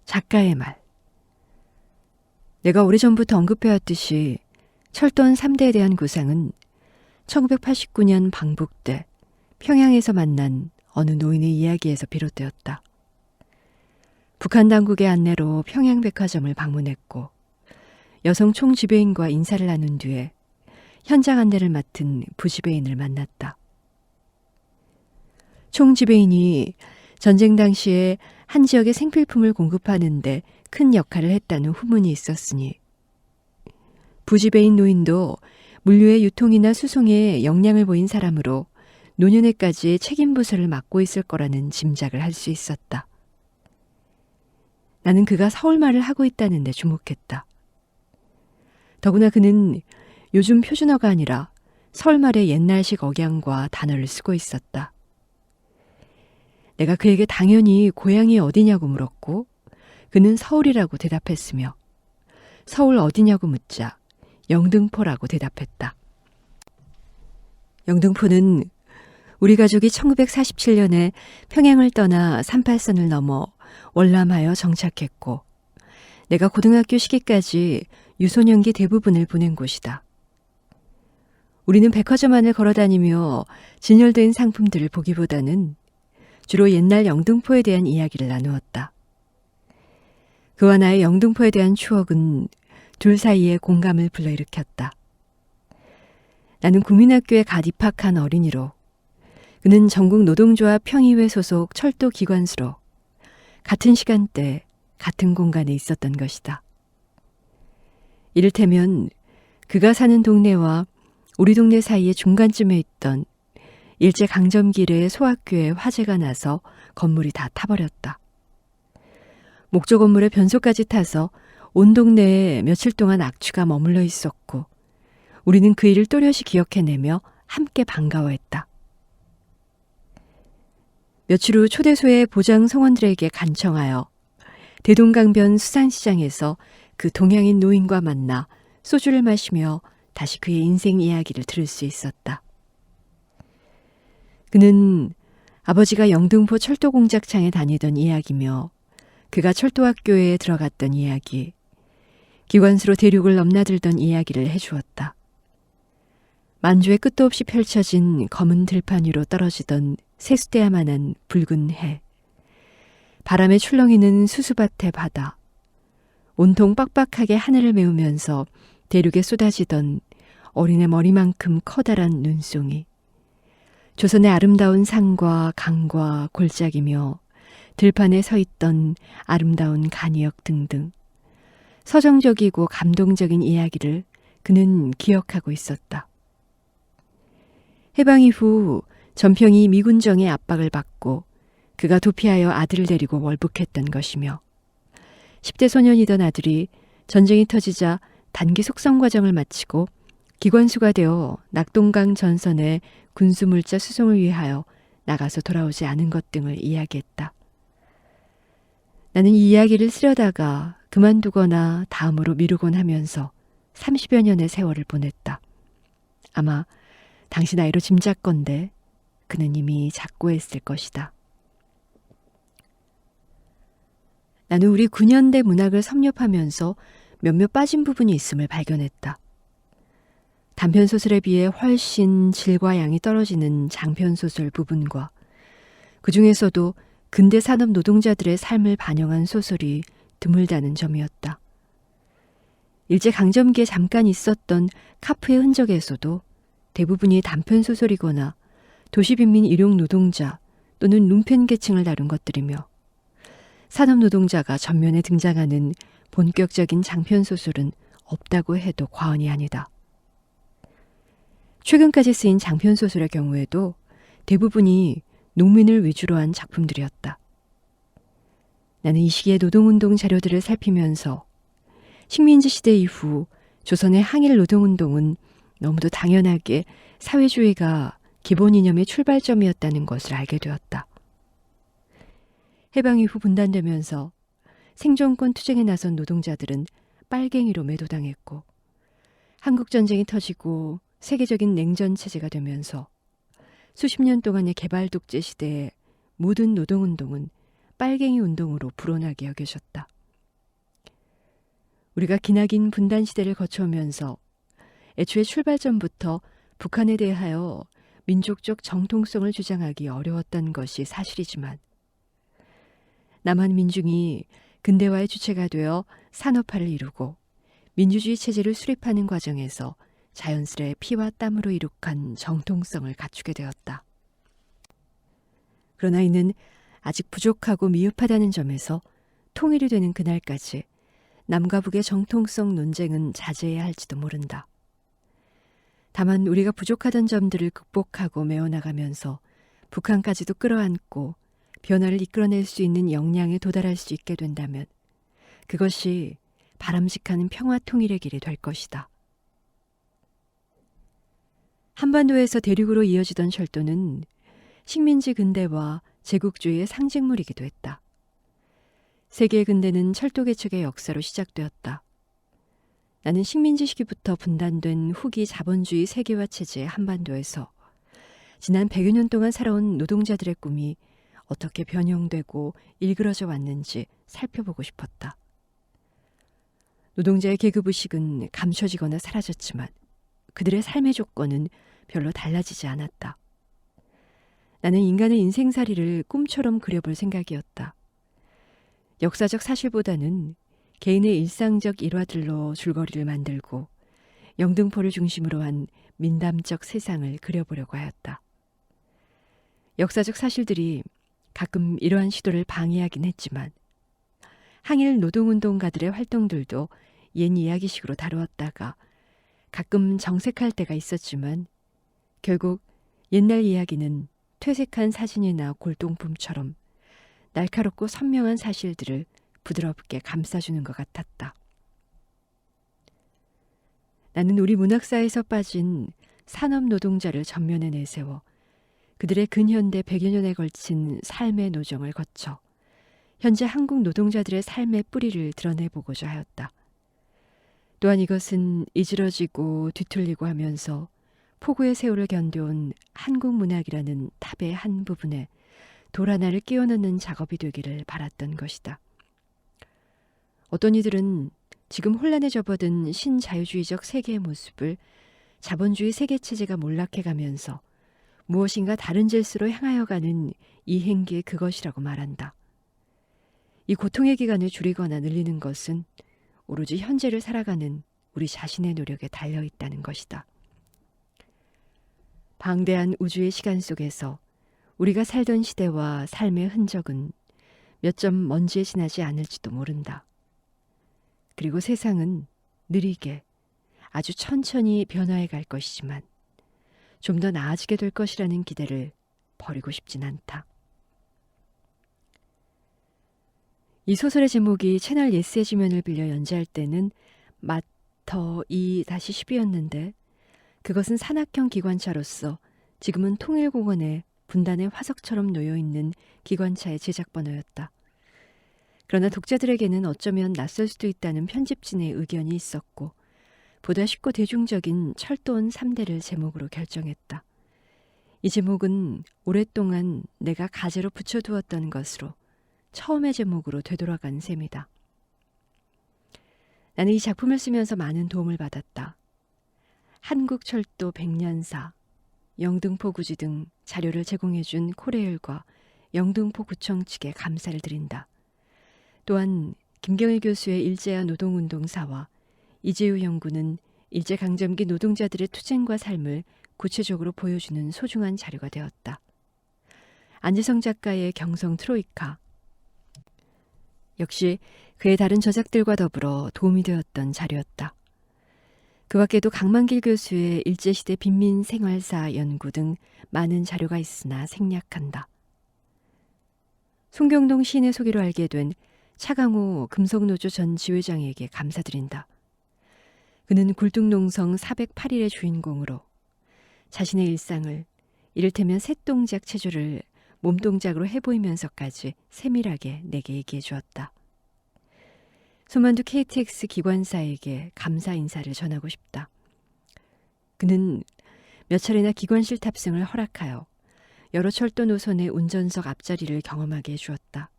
작가의 말. 내가 오래전부터 언급해왔듯이 철도원 3대에 대한 구상은 1989년 방북 때 평양에서 만난 어느 노인의 이야기에서 비롯되었다. 북한 당국의 안내로 평양백화점을 방문했고 여성 총지배인과 인사를 나눈 뒤에 현장 안내를 맡은 부지배인을 만났다. 총지배인이 전쟁 당시에 한 지역의 생필품을 공급하는 데 큰 역할을 했다는 후문이 있었으니 부지배인 노인도 물류의 유통이나 수송에 역량을 보인 사람으로 노년에까지 책임 부서를 맡고 있을 거라는 짐작을 할 수 있었다. 나는 그가 서울말을 하고 있다는 데 주목했다. 더구나 그는 요즘 표준어가 아니라 서울말의 옛날식 억양과 단어를 쓰고 있었다. 내가 그에게 당연히 고향이 어디냐고 물었고 그는 서울이라고 대답했으며 서울 어디냐고 묻자 영등포라고 대답했다. 영등포는 우리 가족이 1947년에 평양을 떠나 38선을 넘어 월남하여 정착했고 내가 고등학교 시기까지 유소년기 대부분을 보낸 곳이다. 우리는 백화점 안을 걸어다니며 진열된 상품들을 보기보다는 주로 옛날 영등포에 대한 이야기를 나누었다. 그와 나의 영등포에 대한 추억은 둘 사이에 공감을 불러일으켰다. 나는 국민학교에 갓 입학한 어린이로 그는 전국 노동조합 평의회 소속 철도 기관수로 같은 시간대 같은 공간에 있었던 것이다. 이를테면 그가 사는 동네와 우리 동네 사이의 중간쯤에 있던 일제강점기의 소학교에 화재가 나서 건물이 다 타버렸다. 목조 건물에 변소까지 타서 온 동네에 며칠 동안 악취가 머물러 있었고 우리는 그 일을 또렷이 기억해내며 함께 반가워했다. 며칠 후 초대소의 보장 성원들에게 간청하여 대동강변 수산시장에서 그 동양인 노인과 만나 소주를 마시며 다시 그의 인생 이야기를 들을 수 있었다. 그는 아버지가 영등포 철도공작창에 다니던 이야기며 그가 철도학교에 들어갔던 이야기, 기관수로 대륙을 넘나들던 이야기를 해주었다. 만주에 끝도 없이 펼쳐진 검은 들판 위로 떨어지던 세수대야만한 붉은 해, 바람에 출렁이는 수수밭의 바다, 온통 빡빡하게 하늘을 메우면서 대륙에 쏟아지던 어린애 머리만큼 커다란 눈송이, 조선의 아름다운 산과 강과 골짜기며 들판에 서 있던 아름다운 간이역 등등 서정적이고 감동적인 이야기를 그는 기억하고 있었다. 해방 이후 전평이 미군정의 압박을 받고 그가 도피하여 아들을 데리고 월북했던 것이며 10대 소년이던 아들이 전쟁이 터지자 단기 속성 과정을 마치고 기관수가 되어 낙동강 전선의 군수물자 수송을 위하여 나가서 돌아오지 않은 것 등을 이야기했다. 나는 이 이야기를 쓰려다가 그만두거나 다음으로 미루곤 하면서 30여 년의 세월을 보냈다. 아마 당시 나이로 짐작건대 그는 이미 작고했을 것이다. 나는 우리 9년대 문학을 섭렵하면서 몇몇 빠진 부분이 있음을 발견했다. 단편소설에 비해 훨씬 질과 양이 떨어지는 장편소설 부분과 그 중에서도 근대 산업 노동자들의 삶을 반영한 소설이 드물다는 점이었다. 일제강점기에 잠깐 있었던 카프의 흔적에서도 대부분이 단편소설이거나 도시빈민 일용 노동자 또는 룸펜계층을 다룬 것들이며 산업노동자가 전면에 등장하는 본격적인 장편소설은 없다고 해도 과언이 아니다. 최근까지 쓰인 장편소설의 경우에도 대부분이 농민을 위주로 한 작품들이었다. 나는 이 시기의 노동운동 자료들을 살피면서 식민지 시대 이후 조선의 항일 노동운동은 너무도 당연하게 사회주의가 기본 이념의 출발점이었다는 것을 알게 되었다. 해방 이후 분단되면서 생존권 투쟁에 나선 노동자들은 빨갱이로 매도당했고 한국전쟁이 터지고 세계적인 냉전 체제가 되면서 수십 년 동안의 개발 독재 시대에 모든 노동운동은 빨갱이 운동으로 불어나게 여겨졌다. 우리가 기나긴 분단 시대를 거쳐오면서 애초에 출발점부터 북한에 대하여 민족적 정통성을 주장하기 어려웠던 것이 사실이지만 남한 민중이 근대화의 주체가 되어 산업화를 이루고 민주주의 체제를 수립하는 과정에서 자연스레 피와 땀으로 이룩한 정통성을 갖추게 되었다. 그러나 이는 아직 부족하고 미흡하다는 점에서 통일이 되는 그날까지 남과 북의 정통성 논쟁은 자제해야 할지도 모른다. 다만 우리가 부족하던 점들을 극복하고 메워나가면서 북한까지도 끌어안고 변화를 이끌어낼 수 있는 역량에 도달할 수 있게 된다면 그것이 바람직한 평화 통일의 길이 될 것이다. 한반도에서 대륙으로 이어지던 철도는 식민지 근대와 제국주의의 상징물이기도 했다. 세계 근대는 철도 개척의 역사로 시작되었다. 나는 식민지 시기부터 분단된 후기 자본주의 세계화 체제의 한반도에서 지난 100여 년 동안 살아온 노동자들의 꿈이 어떻게 변형되고 일그러져 왔는지 살펴보고 싶었다. 노동자의 계급의식은 감춰지거나 사라졌지만 그들의 삶의 조건은 별로 달라지지 않았다. 나는 인간의 인생살이를 꿈처럼 그려볼 생각이었다. 역사적 사실보다는 개인의 일상적 일화들로 줄거리를 만들고 영등포를 중심으로 한 민담적 세상을 그려보려고 하였다. 역사적 사실들이 가끔 이러한 시도를 방해하긴 했지만 항일 노동운동가들의 활동들도 옛 이야기식으로 다루었다가 가끔 정색할 때가 있었지만 결국 옛날 이야기는 퇴색한 사진이나 골동품처럼 날카롭고 선명한 사실들을 부드럽게 감싸주는 것 같았다. 나는 우리 문학사에서 빠진 산업 노동자를 전면에 내세워 그들의 근현대 100여 년에 걸친 삶의 노정을 거쳐 현재 한국 노동자들의 삶의 뿌리를 드러내보고자 하였다. 또한 이것은 이지러지고 뒤틀리고 하면서 폭우의 세월을 견뎌온 한국 문학이라는 탑의 한 부분에 돌 하나를 끼워 넣는 작업이 되기를 바랐던 것이다. 어떤 이들은 지금 혼란에 접어든 신자유주의적 세계의 모습을 자본주의 세계체제가 몰락해가면서 무엇인가 다른 질서로 향하여 가는 이 행기의 그것이라고 말한다. 이 고통의 기간을 줄이거나 늘리는 것은 오로지 현재를 살아가는 우리 자신의 노력에 달려있다는 것이다. 방대한 우주의 시간 속에서 우리가 살던 시대와 삶의 흔적은 몇 점 먼지에 지나지 않을지도 모른다. 그리고 세상은 느리게 아주 천천히 변화해 갈 것이지만 좀 더 나아지게 될 것이라는 기대를 버리고 싶진 않다. 이 소설의 제목이 채널 예스의 지면을 빌려 연재할 때는 마터 2-12였는데 그것은 산악형 기관차로서 지금은 통일공원에 분단의 화석처럼 놓여있는 기관차의 제작 번호였다. 그러나 독자들에게는 어쩌면 낯설 수도 있다는 편집진의 의견이 있었고 보다 쉽고 대중적인 철도원 3대를 제목으로 결정했다. 이 제목은 오랫동안 내가 가제로 붙여두었던 것으로 처음의 제목으로 되돌아간 셈이다. 나는 이 작품을 쓰면서 많은 도움을 받았다. 한국철도 100년사, 영등포구지 등 자료를 제공해준 코레일과 영등포구청 측에 감사를 드린다. 또한 김경일 교수의 일제화 노동운동사와 이재유 연구는 일제강점기 노동자들의 투쟁과 삶을 구체적으로 보여주는 소중한 자료가 되었다. 안재성 작가의 경성 트로이카 역시 그의 다른 저작들과 더불어 도움이 되었던 자료였다. 그 밖에도 강만길 교수의 일제시대 빈민생활사 연구 등 많은 자료가 있으나 생략한다. 송경동 시인의 소개로 알게 된 차강호 금속노조 전 지회장에게 감사드린다. 그는 굴뚝농성 408일의 주인공으로 자신의 일상을 이를테면 셋동작 체조를 몸동작으로 해보이면서까지 세밀하게 내게 얘기해 주었다. 소만두 KTX 기관사에게 감사 인사를 전하고 싶다. 그는 몇 차례나 기관실 탑승을 허락하여 여러 철도 노선의 운전석 앞자리를 경험하게 해주었다.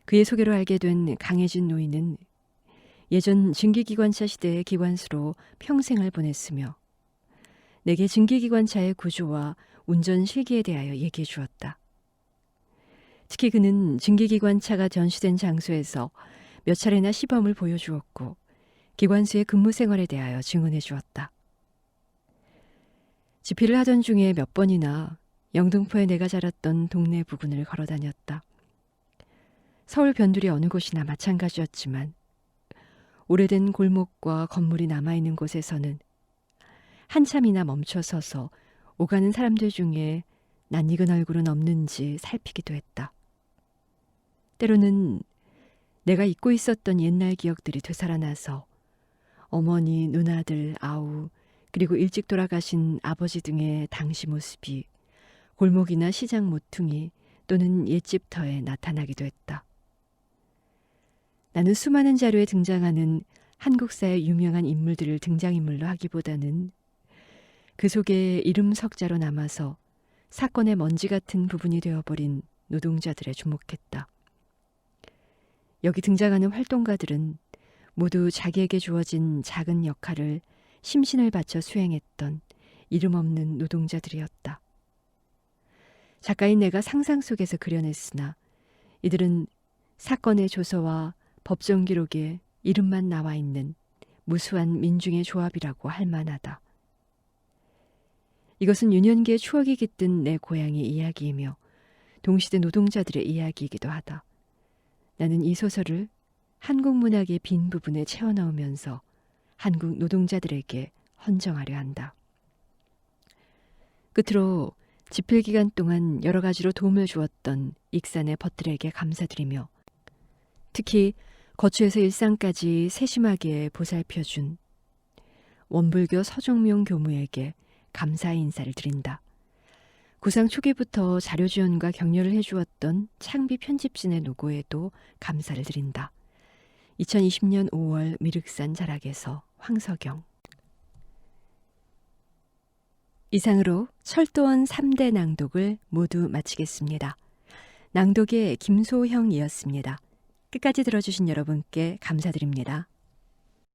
그의 소개로 알게 된 강혜진 노인은 예전 증기기관차 시대의 기관수로 평생을 보냈으며 내게 증기기관차의 구조와 운전 실기에 대하여 얘기해 주었다. 특히 그는 증기기관차가 전시된 장소에서 몇 차례나 시범을 보여주었고 기관수의 근무 생활에 대하여 증언해 주었다. 집필을 하던 중에 몇 번이나 영등포에 내가 자랐던 동네 부근을 걸어 다녔다. 서울 변두리 어느 곳이나 마찬가지였지만 오래된 골목과 건물이 남아있는 곳에서는 한참이나 멈춰 서서 오가는 사람들 중에 낯익은 얼굴은 없는지 살피기도 했다. 때로는 내가 잊고 있었던 옛날 기억들이 되살아나서 어머니, 누나들, 아우, 그리고 일찍 돌아가신 아버지 등의 당시 모습이 골목이나 시장 모퉁이 또는 옛집터에 나타나기도 했다. 나는 수많은 자료에 등장하는 한국사의 유명한 인물들을 등장인물로 하기보다는 그 속에 이름 석자로 남아서 사건의 먼지 같은 부분이 되어버린 노동자들에 주목했다. 여기 등장하는 활동가들은 모두 자기에게 주어진 작은 역할을 심신을 바쳐 수행했던 이름 없는 노동자들이었다. 작가인 내가 상상 속에서 그려냈으나 이들은 사건의 조서와 법정 기록에 이름만 나와 있는 무수한 민중의 조합이라고 할 만하다. 이것은 유년기의 추억이 깃든 내 고향의 이야기이며 동시대 노동자들의 이야기이기도 하다. 나는 이 소설을 한국 문학의 빈 부분에 채워 넣으면서 한국 노동자들에게 헌정하려 한다. 끝으로 집필 기간 동안 여러 가지로 도움을 주었던 익산의 벗들에게 감사드리며 특히 거추에서 일산까지 세심하게 보살펴준 원불교 서종명 교무에게 감사의 인사를 드린다. 구상 초기부터 자료 지원과 격려를 해주었던 창비 편집진의 노고에도 감사를 드린다. 2020년 5월 미륵산 자락에서 황석영. 이상으로 철도원 3대 낭독을 모두 마치겠습니다. 낭독의 김소형이었습니다. 끝까지 들어주신 여러분께 감사드립니다.